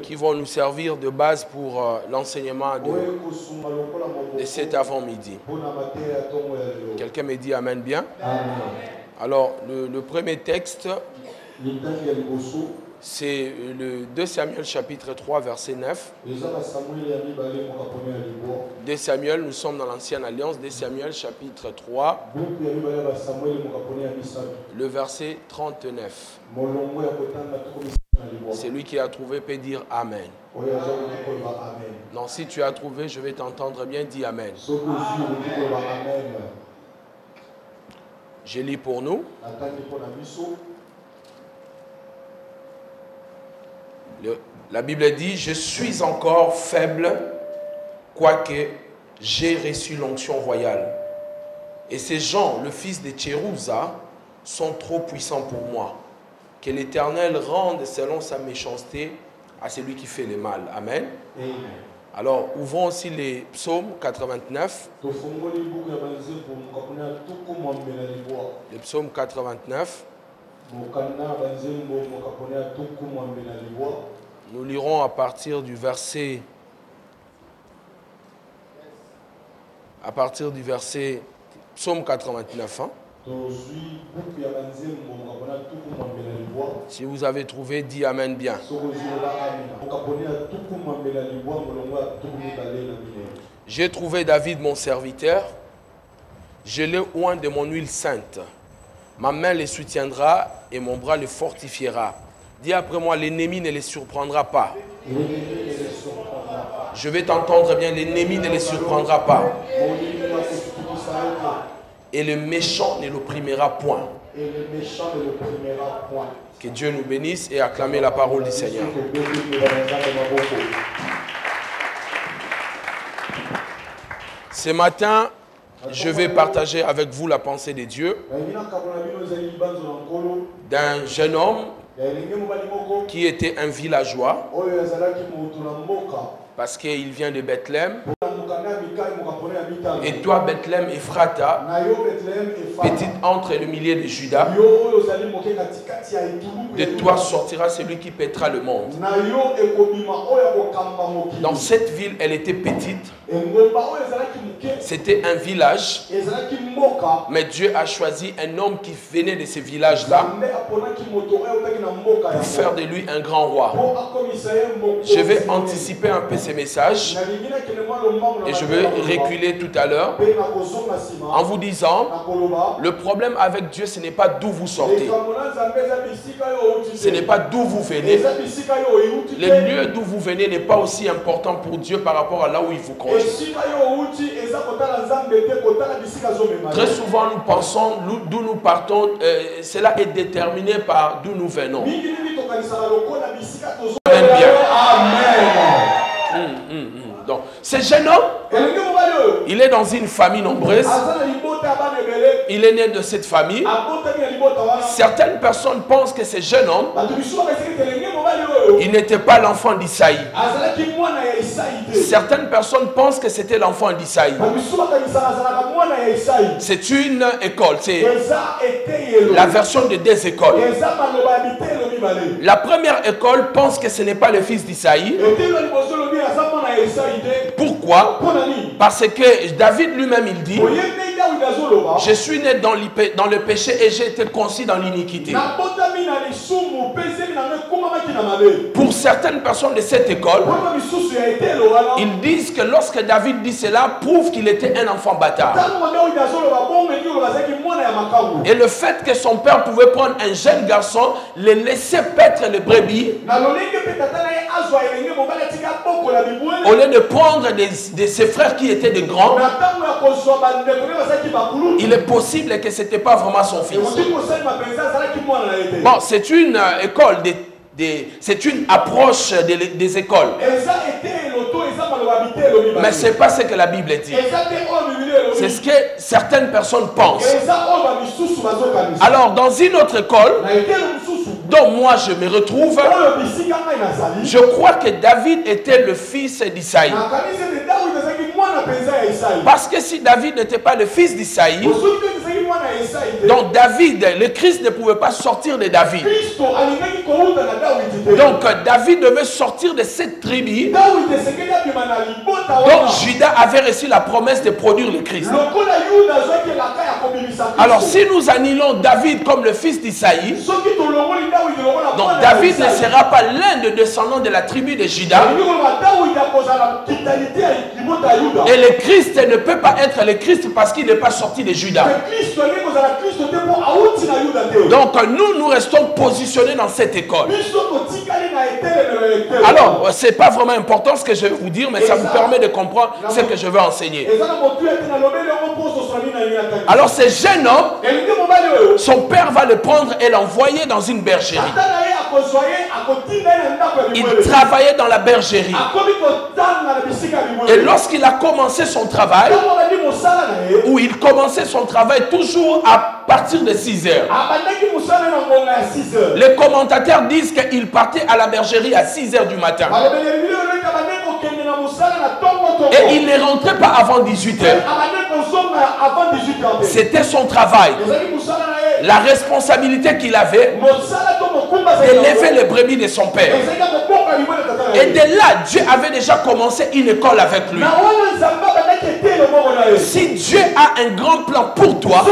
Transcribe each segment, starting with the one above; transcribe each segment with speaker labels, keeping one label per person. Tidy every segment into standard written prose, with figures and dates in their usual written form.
Speaker 1: qui vont nous servir de base pour l'enseignement de cet avant-midi. Quelqu'un me dit Amen bien? Amen. Alors, le premier texte, c'est le 2 Samuel chapitre 3 verset 9. 2 Samuel, nous sommes dans l'ancienne alliance, 2 Samuel chapitre 3, le verset 39. Celui qui a trouvé peut dire Amen. Non, si tu as trouvé, je vais t'entendre bien, dis Amen. Je lis pour nous. La Bible dit, je suis encore faible, quoique j'ai reçu l'onction royale. Et ces gens, le fils de Tchérouza, sont trop puissants pour moi. Que l'Éternel rende selon sa méchanceté à celui qui fait le mal. Amen. Amen. Alors, ouvrons aussi les psaumes 89. Le psaume 89. Nous lirons à partir du verset psaume 89. Hein? Si vous avez trouvé, dis Amen bien. J'ai trouvé David mon serviteur, je l'ai oint de mon huile sainte. Ma main les soutiendra et mon bras les fortifiera. Dis après moi, l'ennemi ne les surprendra pas. Je vais t'entendre bien, l'ennemi ne les surprendra pas. Et le méchant ne l'opprimera point. Que Dieu nous bénisse et acclamer la parole du Seigneur. Ce matin, je vais partager avec vous la pensée de Dieu d'un jeune homme qui était un villageois parce qu'il vient de Bethléem. Et toi, Bethléem Ephrata, petite entre le milieu de Juda, de toi sortira celui qui pètera le monde. Dans cette ville, elle était petite. C'était un village. Mais Dieu a choisi un homme qui venait de ce village-là pour faire de lui un grand roi. Je vais anticiper un peu ces messages et je vais reculer tout à l'heure en vous disant, le problème avec Dieu, ce n'est pas d'où vous sortez, ce n'est pas d'où vous venez. Le lieu d'où vous venez n'est pas aussi important pour Dieu par rapport à là où il vous conduit. Très souvent nous pensons d'où nous partons, cela est déterminé par d'où nous venons. Amen. Donc, ce jeune homme, il est dans une famille nombreuse. Il est né de cette famille. Certaines personnes pensent que ce jeune homme, il n'était pas l'enfant d'Isaïe. Certaines personnes pensent que c'était l'enfant d'Isaïe. C'est une école. C'est la version de deux écoles. La première école pense que ce n'est pas le fils d'Isaïe. Pourquoi? Parce que David lui-même, il dit, je suis né dans le péché et j'ai été conçu dans l'iniquité. Pour certaines personnes de cette école, ils disent que lorsque David dit cela, prouve qu'il était un enfant bâtard. Et le fait que son père pouvait prendre un jeune garçon, le laisser paître les brebis, au lieu de prendre de ses frères qui étaient des grands, il est possible que ce n'était pas vraiment son fils. Bon, c'est une école, c'est une approche des écoles. Mais ce n'est pas ce que la Bible dit. C'est ce que certaines personnes pensent. Alors, dans une autre école, dont moi je me retrouve, je crois que David était le fils d'Isaïe. Parce que si David n'était pas le fils d'Isaïe, Donc David, le Christ ne pouvait pas sortir de David. Donc David devait sortir de cette tribu. Donc Judas avait reçu la promesse de produire le Christ. Alors si nous annulons David comme le fils d'Isaïe, donc David ne sera pas l'un des descendants de la tribu de Judas. Et le Christ ne peut pas être le Christ parce qu'il n'est pas sorti de Judas. Donc nous restons positionnés dans cette école. Alors, ce n'est pas vraiment important ce que je vais vous dire, mais ça vous permet de comprendre ce que je veux enseigner. Alors ce jeune homme, son père va le prendre et l'envoyer dans une bergerie. Il travaillait dans la bergerie. Et lorsqu'il a commencé son travail, où il commençait son travail toujours à partir de 6 heures. Les commentateurs disent qu'il partait à la bergerie à 6 heures du matin. Et il ne rentrait pas avant 18 heures. C'était son travail. La responsabilité qu'il avait d'élever les brebis de son père. Et de là, Dieu avait déjà commencé une école avec lui. Si Dieu a un grand plan pour toi,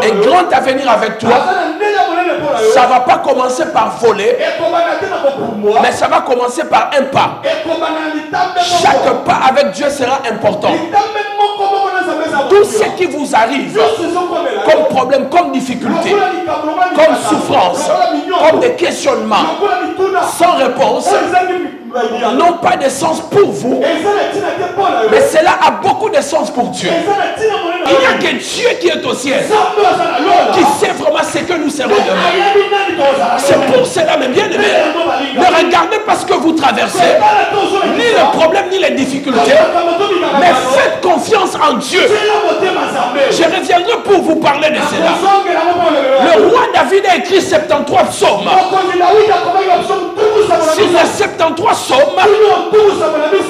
Speaker 1: un grand avenir avec toi, ça ne va pas commencer par voler, mais ça va commencer par un pas. Chaque pas avec Dieu sera important. Tout ce qui vous arrive, comme problème, comme difficulté, comme souffrance, comme des questionnements, sans réponse, n'ont pas de sens pour vous, mais cela a beaucoup de sens pour Dieu. Il n'y a que Dieu qui est au ciel, qui sait vraiment ce que nous serons demain. C'est pour cela, mes bien-aimés, ne regardez pas ce que vous traversez, ni les problèmes, ni les difficultés, mais faites confiance en Dieu. Je reviendrai pour vous parler de cela. Le roi David a écrit 73 psaumes. Sur les 73 psaumes,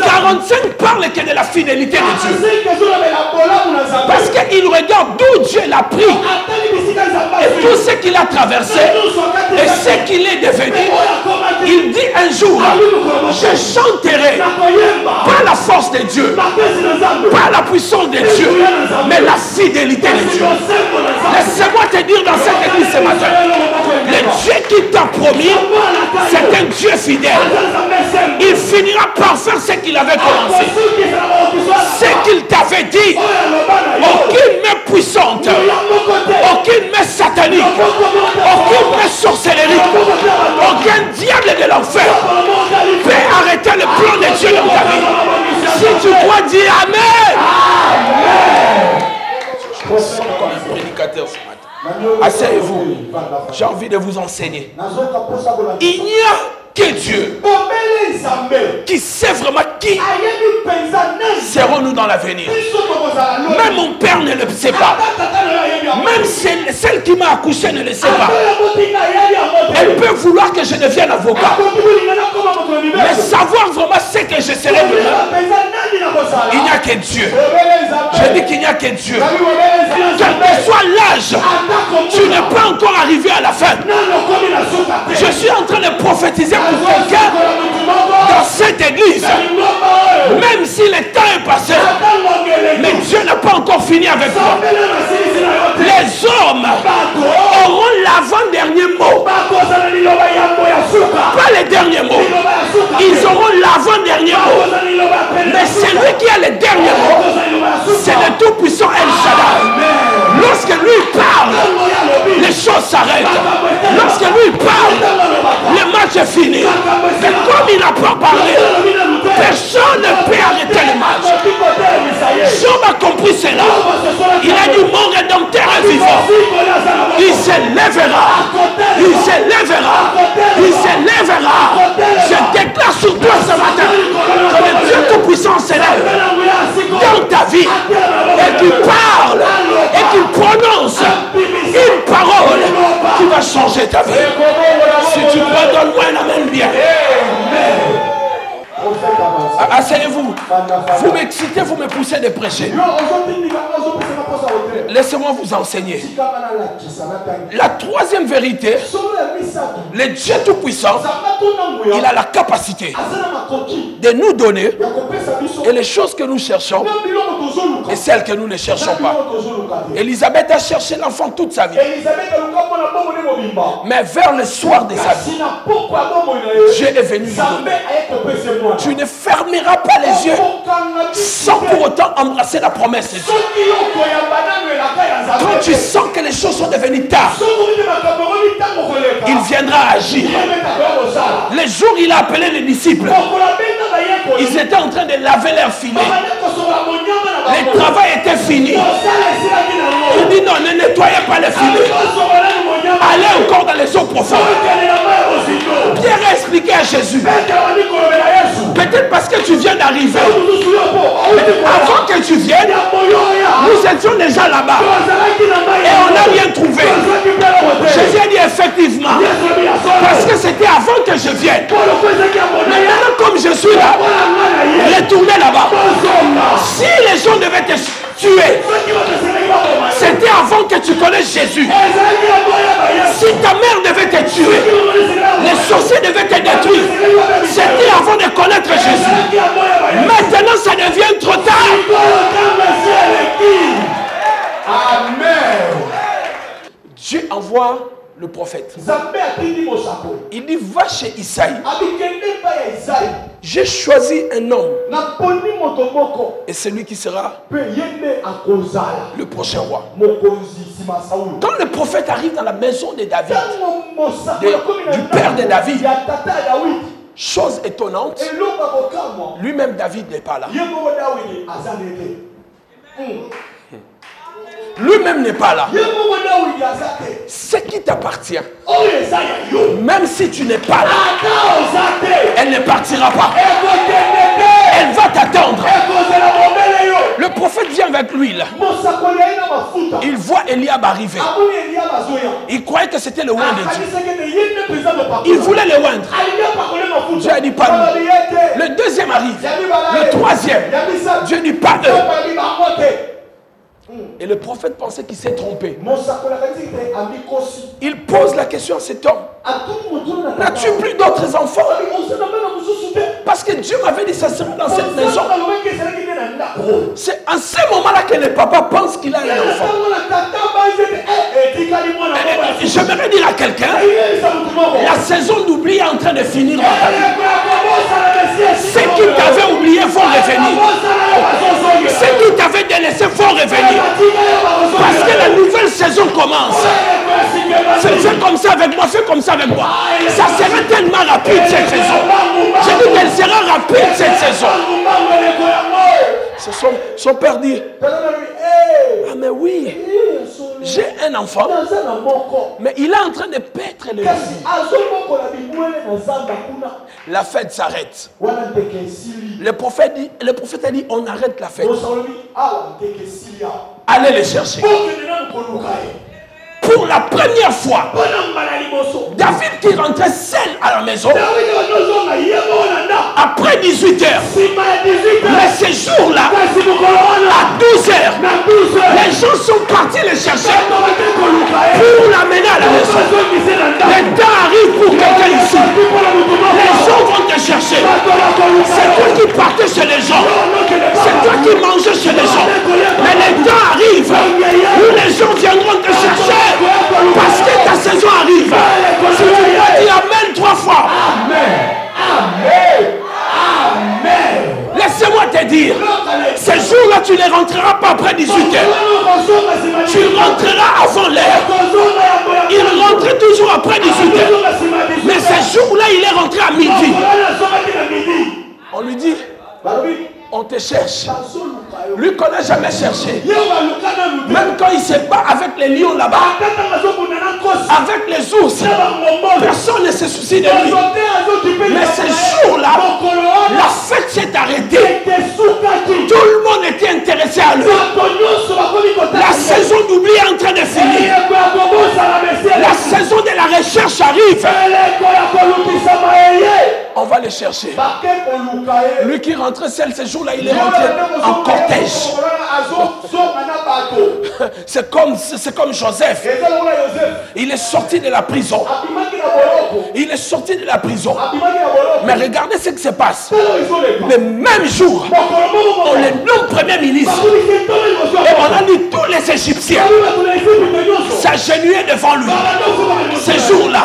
Speaker 1: 45 parlent que de la fidélité de Dieu. Parce qu'il regarde d'où Dieu l'a pris. Et tout ce qu'il a traversé, et ce qu'il est devenu. Il dit un jour, je chanterai pas la force de Dieu, pas la puissance de Dieu, mais la fidélité de Dieu. Laissez-moi te dire dans cette église ce matin, le Dieu qui t'a promis, c'est un Dieu fidèle. Il finira par faire ce qu'il avait commencé. Ce qu'il t'avait dit, aucune main puissante, aucune main satanique, aucune main sorcellerie, aucun diable de l'enfer peut arrêter le plan de Dieu dans ta vie. Si tu crois, dis Amen. Je me sens comme un prédicateur ce matin. Asseyez-vous. J'ai envie de vous enseigner. Il n'y a que Dieu qui sait vraiment qui serons-nous dans l'avenir. Même mon père ne le sait pas. Même celle qui m'a accouché ne le sait pas. Elle peut vouloir que je devienne avocat, mais savoir vraiment ce que je serai demain, il n'y a que Dieu. Je dis qu'il n'y a que Dieu. Quel que soit l'âge, tu n'es pas encore arrivé à la fin. Je suis en train de prophétiser pour quelqu'un dans cette église. Même si le temps est passé, mais Dieu n'a pas encore fini avec toi. Les hommes auront l'avant-dernier mot, pas les derniers mots. Ils auront l'avant-dernier mot, mais celui qui a le dernier mot, c'est le Tout-Puissant El Shaddai. Lorsque lui parle, les choses s'arrêtent. Lorsque lui parle, le match est fini. Mais comme il n'a pas parlé, personne ne peut arrêter le match. Job a compris cela. Il a dit, mon rédempteur est vivant. Il se lèvera. Il se lèvera. Il se lèvera. Je déclare sur toi ce matin que le Dieu Tout-Puissant se lève dans ta vie et qu'il parle et qu'il prononce une parole qui va changer ta vie. Vous m'excitez, vous me poussez de prêcher. Laissez-moi vous enseigner. La troisième vérité, le Dieu Tout-Puissant, il a la capacité de nous donner et les choses que nous cherchons et celles que nous ne cherchons pas. Élisabeth a cherché l'enfant toute sa vie. Mais vers le soir de sa vie, Dieu est venu lui donner. Tu ne fermeras pas les yeux sans pour autant embrasser la promesse de Dieu. Quand tu sens que les choses sont devenues tard, il viendra agir. Les jours où il a appelé les disciples, ils étaient en train de laver leurs filets. Le travail était fini. Il dit non, ne nettoyez pas les filets. Allez encore dans les eaux profondes. Pierre a expliqué à Jésus. Peut-être parce que tu viens d'arriver. Avant que tu viennes, nous étions déjà là-bas. Et on n'a rien trouvé. Jésus a dit effectivement. Parce que c'était avant que je vienne. Maintenant, comme je suis là, retournez là-bas. Si les gens devaient te tuer, c'était avant que tu connaisses Jésus. Si ta mère devait te tuer, les sorciers devaient te détruire, c'était avant de connaître Jésus. Maintenant, ça devient trop tard. Amen. Dieu envoie le prophète. Il dit, va chez Isaïe. J'ai choisi un homme. Et c'est lui qui sera le prochain roi. Quand le prophète arrive dans la maison de David, du père de David, chose étonnante, lui-même David n'est pas là. Lui-même n'est pas là. Ce qui t'appartient, même si tu n'es pas là, elle ne partira pas. Elle va t'attendre. Le prophète vient avec l'huile. Il voit Eliab arriver. Il croyait que c'était le oint de Dieu. Il voulait le oindre. Dieu a dit pas lui. Le deuxième arrive. Le troisième. Dieu dit pas eux. Et le prophète pensait qu'il s'est trompé. Il pose la question à cet homme. N'as-tu plus d'autres enfants? Parce que Dieu m'avait dit ça sera dans cette maison. C'est en ce moment-là que le papa pense qu'il a un enfant. J'aimerais dire à quelqu'un, la saison d'oubli est en train de finir dans ta vie. Ceux qui t'avaient oublié vont revenir. Ceux qui t'avaient délaissé vont revenir. Parce que la nouvelle saison commence. Fais comme ça avec moi, fais comme ça avec moi. Ça sera tellement rapide cette saison. Je dis qu'elle sera rapide cette saison. Son père dit, ah mais oui, j'ai un enfant, mais il est en train de paître le lit. La fête s'arrête. Le prophète a dit, on arrête la fête. Allez les chercher. Pour la première fois, David qui rentrait seul à la maison, après 18 heures, mais ce jour-là, à 12 heures, les gens sont partis les chercher pour l'amener à la maison. Le temps arrive pour quelqu'un ici. Les gens vont te chercher. C'est toi qui partais chez les gens. C'est toi qui mangeais chez les gens. Mais le temps arrive où les gens viendront te chercher. Parce que ta saison arrive. Si tu vas dire Amen 3 fois. Amen. Amen. Amen. Laissez-moi te dire, ce jour-là, tu ne rentreras pas après 18 heures. Tu rentreras avant l'heure. Il rentrait toujours après 18 heures. Mais ce jour-là, il est rentré à midi. On lui dit, on te cherche. Lui qu'on n'a jamais cherché. Même quand il se bat avec les lions là-bas, avec les ours, personne ne se soucie de lui. Mais ce jour-là, la fête s'est arrêtée. Tout le monde était intéressé à lui. La saison d'oubli est en train de finir. La saison de la recherche arrive. On va le chercher. Lui qui rentrait seul ce jour-là, il est rentré en cortège. C'est comme Joseph. Il est sorti de la prison. Il est sorti de la prison. Mais regardez ce qui se passe. Le même jour, on le nomme premier ministre. Et on a dit tous les Égyptiens s'agenouiller devant lui. Ce jour-là,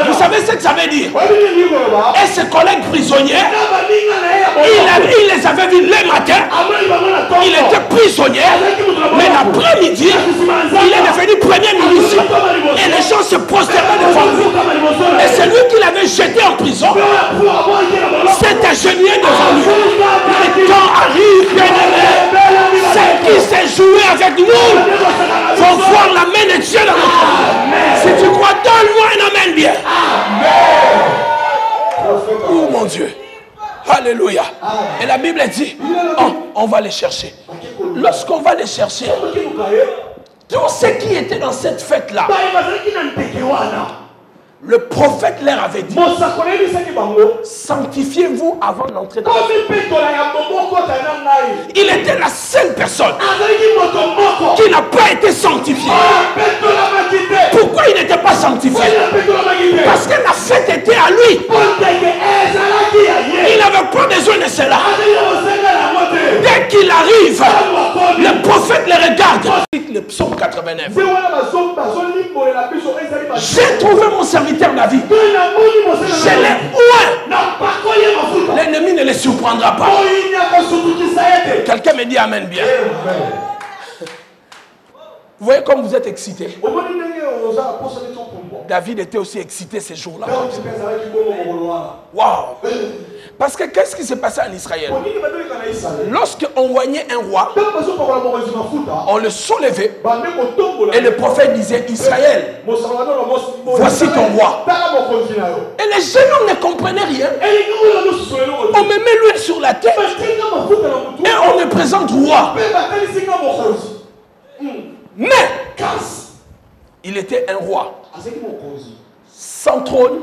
Speaker 1: vous savez ce que ça veut dire? Et ses collègues prisonniers, il les avait vus le matin. Il était prisonnier. Mais l'après-midi, il est devenu premier ministre. Et les gens se prosternaient devant lui. Et c'est lui qui l'avait jeté en prison. S'est agenouillé devant lui. Le temps arrive, bien-aimé. Ceux qui s'est joué avec nous vont voir la main de Dieu dans notre vie. Si tu crois, donne-moi un amen bien. Oh mon Dieu. Alléluia. Et la Bible dit, on va les chercher. Lorsqu'on va les chercher, tous ceux qui étaient dans cette fête-là, le prophète leur avait dit, sanctifiez-vous avant d'entrer dans la fête. Il était la seule personne qui n'a pas été sanctifiée. Pourquoi il n'était pas sanctifié? Parce que la fête était à lui. Il n'avait pas besoin de cela. Dès qu'il arrive, le prophète le regarde. Le psaume 89. J'ai trouvé mon serviteur David. Je l'ai oué. L'ennemi ne le surprendra pas. Quelqu'un me dit amen bien. Vous voyez comme vous êtes excité. David était aussi excité ces jours-là. Waouh! Parce que qu'est-ce qui s'est passé en Israël? Lorsqu'on voignait un roi, on le soulevait et le prophète disait, Israël, voici ton roi. Et les jeunes hommes ne comprenaient rien. On me met l'huile sur la tête et on me présente roi. Mais il était un roi sans trône,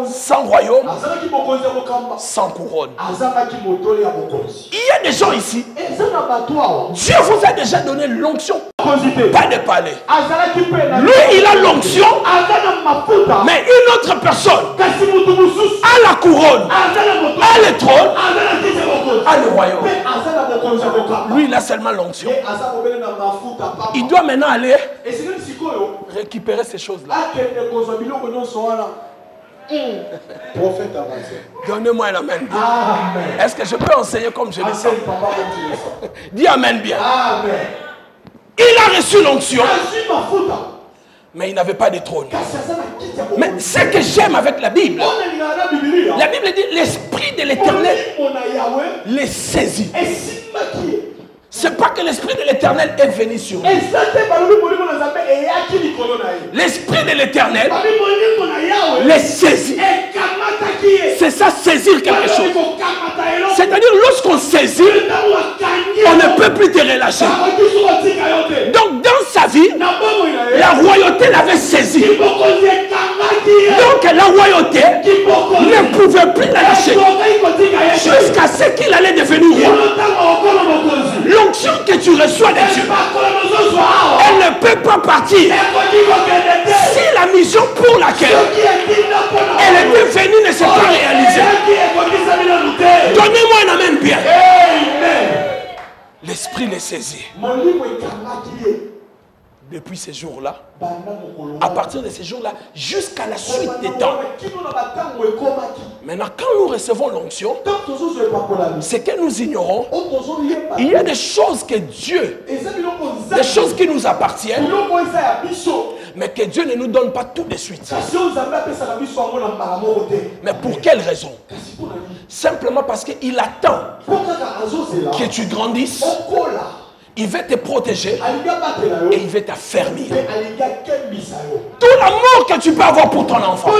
Speaker 1: sans royaume, sans couronne. Il y a des gens ici, Dieu vous a déjà donné l'onction, pas de palais. Lui, il a l'onction, mais une autre personne a la couronne, a le trône, a le royaume. Lui, il a seulement l'onction. Il doit maintenant aller récupérer ces choses-là. Donnez-moi un amen. Est-ce que je peux enseigner comme je le sens? Dis amen bien. Il a reçu l'onction, mais il n'avait pas de trône. Mais ce que j'aime avec la Bible dit l'esprit de l'Éternel les saisit. C'est pas que l'esprit de l'Éternel est venu sur lui. L'esprit de l'Éternel les saisit. C'est ça, saisir quelque chose. C'est-à-dire, lorsqu'on saisit, on ne peut plus te relâcher. Donc, dans sa vie, la royauté l'avait saisi. Donc, la royauté ne pouvait plus la lâcher. Jusqu'à ce qu'il allait devenir roi. L'onction que tu reçois de Dieu, elle ne peut pas partir si la mission pour laquelle elle était venue ne s'est pas réalisée. Donnez-moi un amen bien. L'esprit les saisit. Depuis ces jours-là, à partir de ces jours-là, jusqu'à la suite des temps. Maintenant, quand nous recevons l'onction, c'est que nous ignorons. Il y a des choses que Dieu, des choses qui nous appartiennent, mais que Dieu ne nous donne pas tout de suite. Mais pour quelle raison? Simplement parce qu'il attend que tu grandisses. Il veut te protéger et il veut t'affermir. Tout l'amour que tu peux avoir pour ton enfant,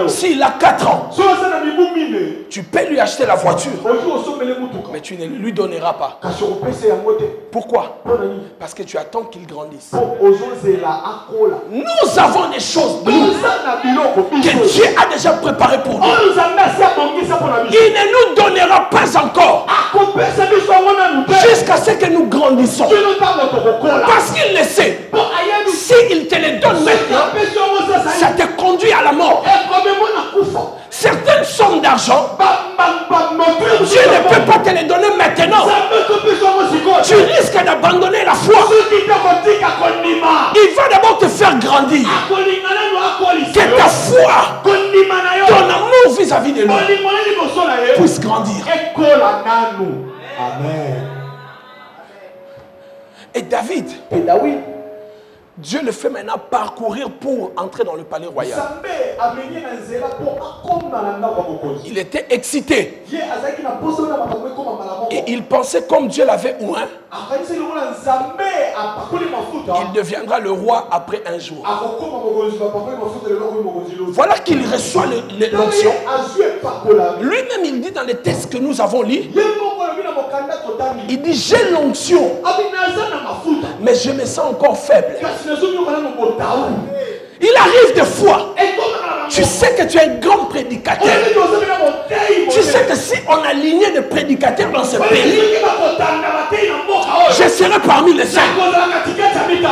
Speaker 1: S'il a 4 ans, tu peux lui acheter la voiture, mais tu ne lui donneras pas. Pourquoi? Parce que tu attends qu'il grandisse. Nous avons des choses que Dieu a déjà préparées pour nous. Il ne nous donnera pas encore jusqu'à ce que nous grandissons. Parce qu'il le sait. S'il te les donne maintenant, ça te conduit à la mort. Certaines sommes d'argent, Dieu ne peut pas te les donner maintenant. Tu risques d'abandonner la foi. Il va d'abord te faire grandir. Que ta foi, ton amour vis-à-vis de lui puisse grandir.
Speaker 2: Amen.
Speaker 1: Et David, Dieu le fait maintenant parcourir pour entrer dans le palais royal. Il était excité. Et il pensait comme Dieu l'avait oint, il deviendra le roi après un jour. Voilà qu'il reçoit l'onction. Lui-même, il dit dans les textes que nous avons lus, il dit, j'ai l'onction, mais je me sens encore faible. Il arrive des fois, tu sais que tu es un grand prédicateur. Tu sais que si on alignait des prédicateurs dans ce pays, je serais parmi les 5.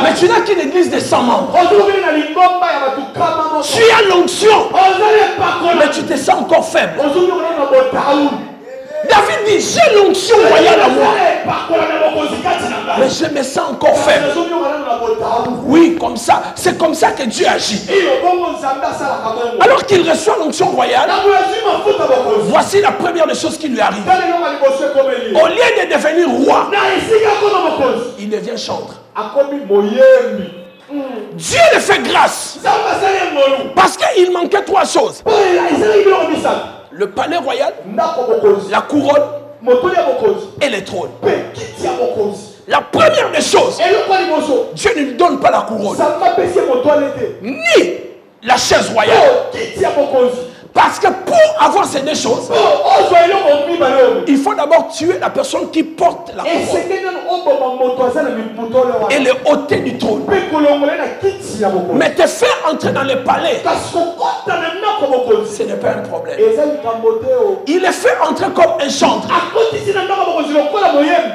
Speaker 1: Mais tu n'as qu'une église de 100 membres. Tu as l'onction, mais tu te sens encore faible. David dit, j'ai l'onction royale à moi, mais je me sens encore faible. Oui, comme ça. C'est comme ça que Dieu agit. Alors qu'il reçoit l'onction royale, voici la première des choses qui lui arrive. Au lieu de devenir roi, il devient chantre. Dieu le fait grâce parce qu'il manquait 3 choses: le palais royal, la couronne et les trônes. La première des choses, Dieu ne lui donne pas la couronne ni la chaise royale, parce que pour avoir ces 2 choses, il faut d'abord tuer la personne qui porte la couronne et le ôter du trône. Mais te faire entrer dans le palais, ce n'est pas un problème. Il est fait entrer comme un chantre.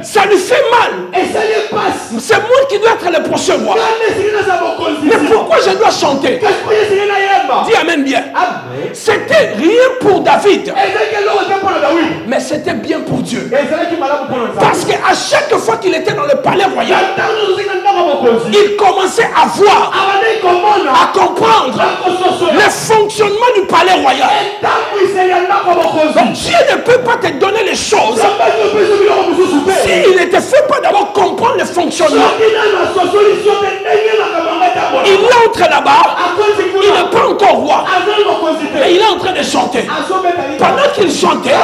Speaker 1: Ça lui fait mal. C'est moi qui dois être le prochain roi. Mais pourquoi je dois chanter? Dis amen bien. C'était rien pour David, mais c'était bien pour Dieu. Parce qu'à chaque fois qu'il était dans le palais royal, il commençait à voir, à comprendre le fonctionnement du palais royal. Donc Dieu ne peut pas te donner les choses s'il ne te fait pas d'abord comprendre le fonctionnement. Il entre là-bas, il n'est pas encore roi, mais il est en train de chanter. Pendant qu'il chantait,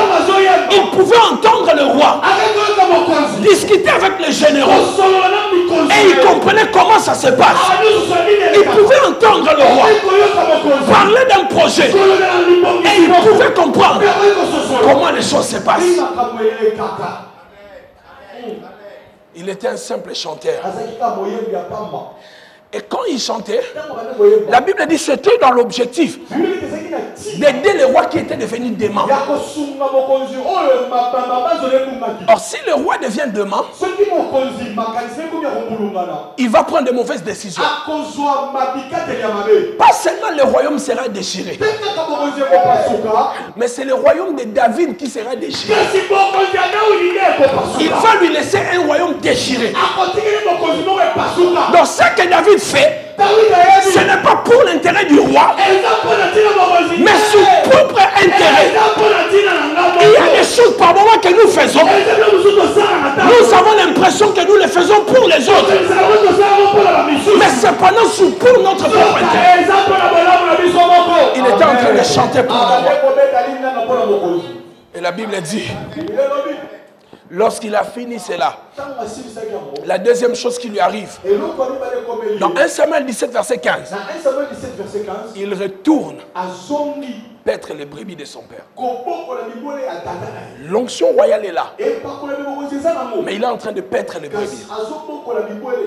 Speaker 1: il pouvait entendre le roi discuter avec les généraux et il comprenait comment ça se passe. Il pouvait entendre le roi parler d'un projet et il pouvait comprendre comment les choses se passent. Il était un simple chanteur. Et quand il chantait, la Bible dit que c'était dans l'objectif d'aider les rois qui étaient devenus déments. Or, si le roi devient dément, il va prendre de mauvaises décisions. Pas seulement le royaume sera déchiré, mais c'est le royaume de David qui sera déchiré. Il va lui laisser un royaume déchiré. Donc ce que David fait, ce n'est pas pour l'intérêt du roi, mais son propre intérêt. Il y a des choses par moment que nous faisons, nous avons l'impression que nous les faisons pour les autres, mais cependant pour notre propre intérêt. Il était en train de chanter pour le roi. Et la Bible dit, Lorsqu'il a fini cela, la deuxième chose qui lui arrive, dans 1 Samuel 17, verset 15, il retourne paître les brebis de son père. L'onction royale est là, mais il est en train de paître les brebis.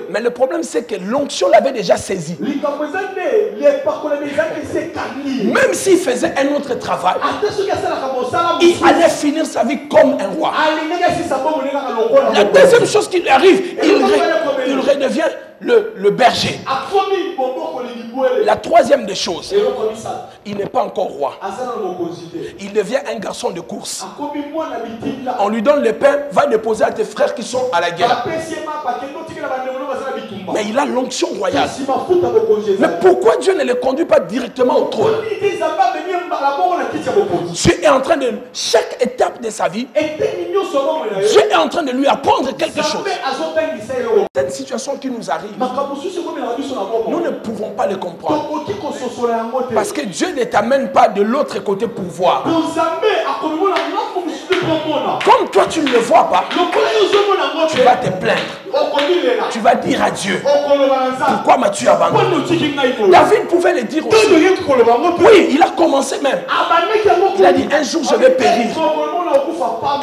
Speaker 1: Mais le problème, c'est que l'onction l'avait déjà saisi. Même s'il faisait un autre travail, il allait finir sa vie comme un roi. La deuxième chose qui lui arrive, il redevient le berger. La troisième des choses, il n'est pas encore roi. Il devient un garçon de course. On lui donne le pain, va déposer à tes frères qui sont à la guerre. Mais il a l'onction royale. Mais pourquoi Dieu ne le conduit pas directement au trône? Dieu est en train de, chaque étape de sa vie, Dieu est en train de lui apprendre quelque chose. Cette situation qui nous arrive, nous ne pouvons pas le comprendre. Parce que Dieu ne t'amène pas de l'autre côté pour voir. Comme toi tu ne le vois pas, tu vas te plaindre. Tu vas dire à Dieu, pourquoi m'as-tu abandonné? David pouvait le dire aussi. Oui, il a commencé même. Il a dit, un jour je vais périr.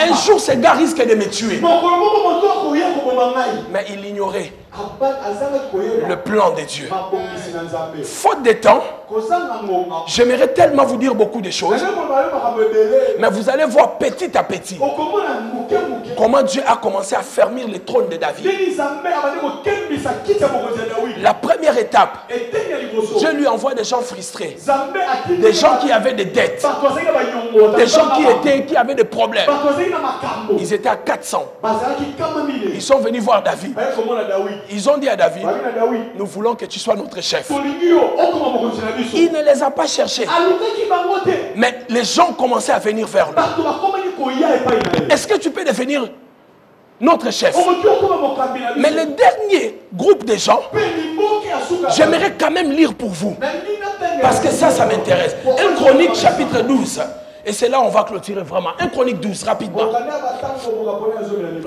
Speaker 1: Un jour ces gars risquent de me tuer. Mais il ignorait le plan de Dieu. Faute de temps, j'aimerais tellement vous dire beaucoup de choses, mais vous allez voir petit à petit comment Dieu a commencé à fermer le trône de David. La première étape, Dieu lui envoie des gens frustrés, des gens qui avaient des dettes, des gens qui avaient des problèmes. Ils étaient à 400. Ils sont venus voir David. Ils ont dit à David, nous voulons que tu sois notre chef. Il ne les a pas cherchés. Mais les gens commençaient à venir vers lui. Est-ce que tu peux devenir notre chef? Mais le dernier groupe de gens, j'aimerais quand même lire pour vous. Parce que ça m'intéresse. 1 Chronique chapitre 12. Et c'est là où on va clôturer vraiment. 1 Chronique 12, rapidement.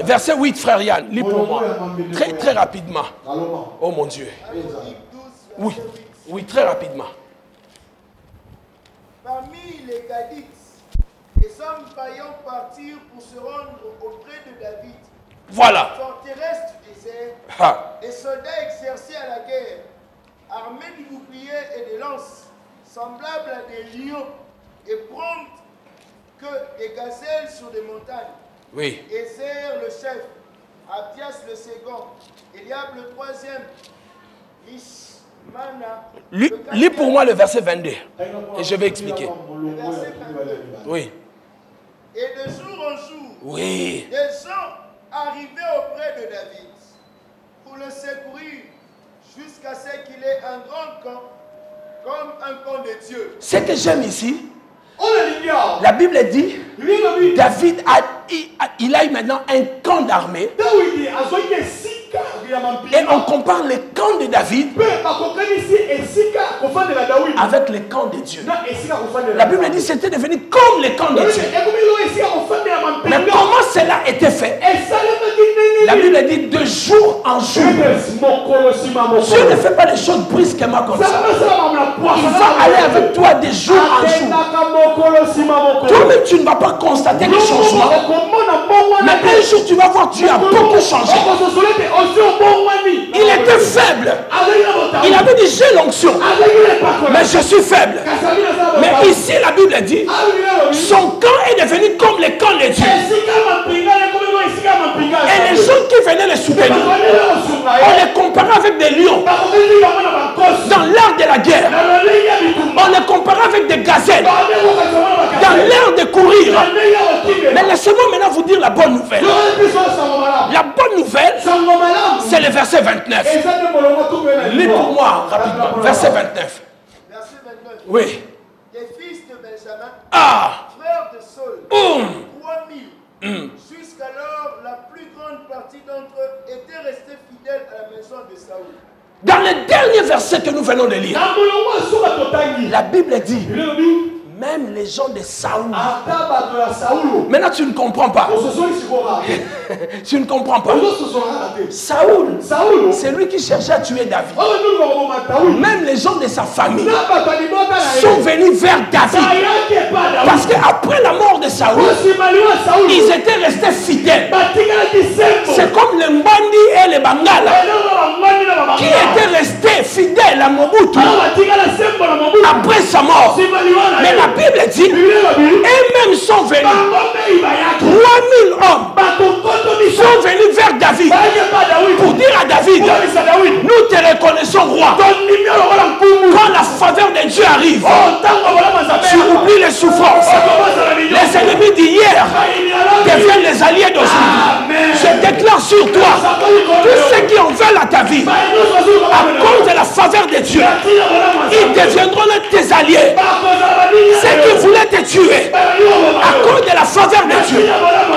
Speaker 1: Verset 8, frère Yann, lis pour moi. Très, très rapidement. Oh mon Dieu. Oui, oui, très rapidement.
Speaker 2: Parmi les Gadites, les hommes vaillants partirent pour se rendre auprès de David.
Speaker 1: Voilà.
Speaker 2: Forteresse du désert, des soldats exercés à la guerre, armés du bouclier et des lances, semblables à des lions et promptes que des gazelles sur des montagnes.
Speaker 1: Oui.
Speaker 2: Ézer le chef, Abdias le second, Eliab le troisième, Ishmana.
Speaker 1: Lis pour moi le verset 22 et je vais expliquer. Oui.
Speaker 2: Et de jour en jour,
Speaker 1: oui,
Speaker 2: des gens arrivaient auprès de David pour le secourir jusqu'à ce qu'il ait un grand camp, comme un camp de Dieu.
Speaker 1: Ce que j'aime ici, la Bible dit, David il a eu maintenant un camp d'armée. Et on compare le camp de David avec le camp de Dieu. La Bible dit que c'était devenu comme le camp de Dieu. Mais comment cela était fait? La Bible dit de jour en jour. Dieu ne fait pas les choses brusquement comme ça. Il va aller avec toi de jour en jour. Toi-même, tu ne vas pas constater le changement. Mais un jour, tu vas voir, tu as beaucoup changé. Il était faible. Il avait dit, j'ai l'onction. Mais je suis faible. Mais ici, la Bible dit, son camp est devenu comme le camp de Dieu. Et les gens qui venaient le soutenir, on les comparait avec des lions. Dans l'art de la guerre, on les comparait avec des gazelles. Dans l'art de courir. Mais laissez-moi maintenant vous dire la bonne nouvelle. La bonne nouvelle, c'est le verset 29. Lis pour moi rapidement. Verset 29.
Speaker 2: Verset 29.
Speaker 1: Oui.
Speaker 2: Des fils de Benjamin,
Speaker 1: frères
Speaker 2: de Saul, 3000. Jusqu'alors, la plus grande partie d'entre eux étaient restés fidèles à la maison de Saül.
Speaker 1: Dans le dernier verset que nous venons de lire, la Bible dit, Même les gens de Saoul. Maintenant, tu ne comprends pas. Tu ne comprends pas. Saoul, c'est lui qui cherchait à tuer David. Même les gens de sa famille sont venus vers David. Parce qu'après la mort de Saoul, ils étaient restés fidèles. C'est comme les Mbandi et les Bangala qui étaient restés fidèles à Mobutu après sa mort. Mais la Bible dit, et même sont venus 3000 hommes sont venus vers David pour dire à David, nous te reconnaissons roi. Quand la faveur de Dieu arrive, tu oublies les souffrances. Les ennemis d'hier deviennent les alliés d'aujourd'hui. Je déclare sur toi, tous ceux qui en veulent à ta vie, à cause de la faveur de Dieu, ils deviendront tes alliés. Ceux qui voulaient te tuer, à cause de la faveur de Dieu,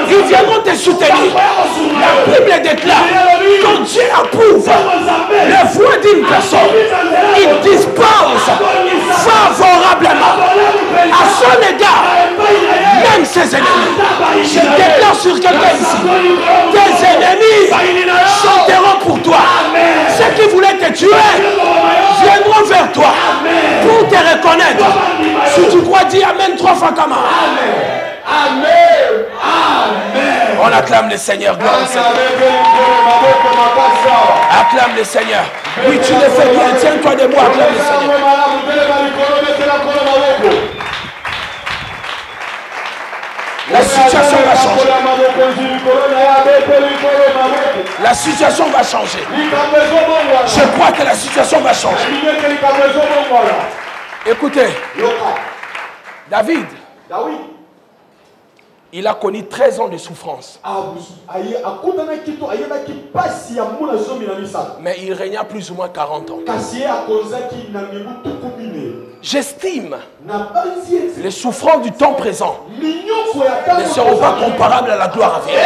Speaker 1: ils viendront te soutenir. La Bible déclare, quand Dieu approuve la voix d'une personne, il dispose favorablement à son égard, même ses ennemis. Je déclare sur quelqu'un ici, tes ennemis chanteront pour toi. Ceux qui voulaient te tuer viendront vers toi pour te reconnaître. Si tu crois, dis Amen 3 fois comme
Speaker 2: Amen. Amen.
Speaker 1: On acclame le Seigneur. Gloire au Seigneur. Acclame le Seigneur. Oui, tu le fais bien. Tiens-toi debout. Acclame le Seigneur. La situation va changer. La situation va changer. Je crois que la situation va changer. Écoutez, David, il a connu 13 ans de souffrance. Mais il régna plus ou moins 40 ans. J'estime les souffrances du temps présent ne seront pas comparables à la gloire à venir.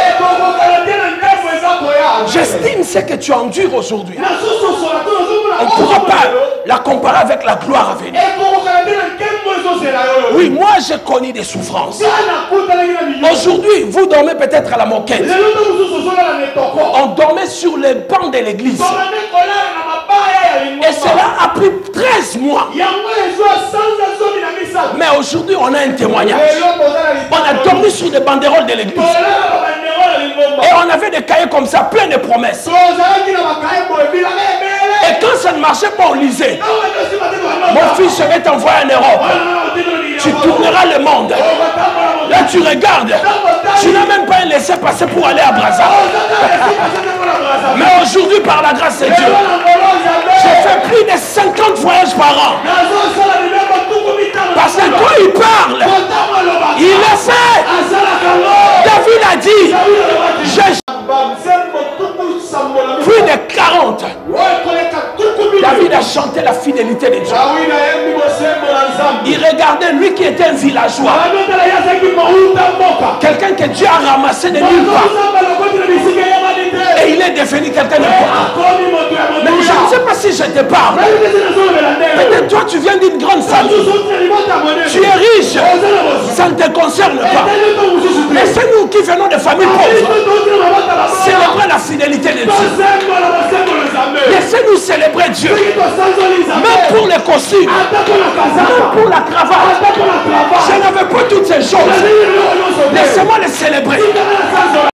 Speaker 1: J'estime ce que tu endures aujourd'hui. On ne pourra pas la comparer avec la gloire à venir. Oui, moi j'ai connu des souffrances. Aujourd'hui, vous dormez peut-être à la moquette. On dormait sur les bancs de l'église. Et cela a pris 13 mois. Mais aujourd'hui, on a un témoignage. On a dormi sur des banderoles de l'église. Et on avait des cahiers comme ça, plein de promesses. Et quand ça ne marchait pas, on lisait. Mon fils, je vais t'envoyer en Europe. Tu tourneras le monde. Là, tu regardes. Tu n'as même pas un laissez-passer pour aller à Brazza. Mais aujourd'hui, par la grâce de Dieu, j'ai fait plus de 50 voyages par an. Parce que quand il parle, il le fait. David a dit, j'ai plus de 40. David a chanté la fidélité de Dieu. Il regardait lui qui était un villageois. Quelqu'un que Dieu a ramassé de nulle part. Et il est devenu quelqu'un d'important. Mais je ne sais pas si je te parle. Peut-être toi tu viens d'une grande famille. Tu es riche. Ça ne te concerne pas. Mais c'est nous qui venons de familles pauvres. Célébrer la fidélité de Dieu. Laissez-nous célébrer Dieu. Même pour les costumes. Même pour la cravate. Je n'avais pas toutes ces choses. Laissez-moi les célébrer.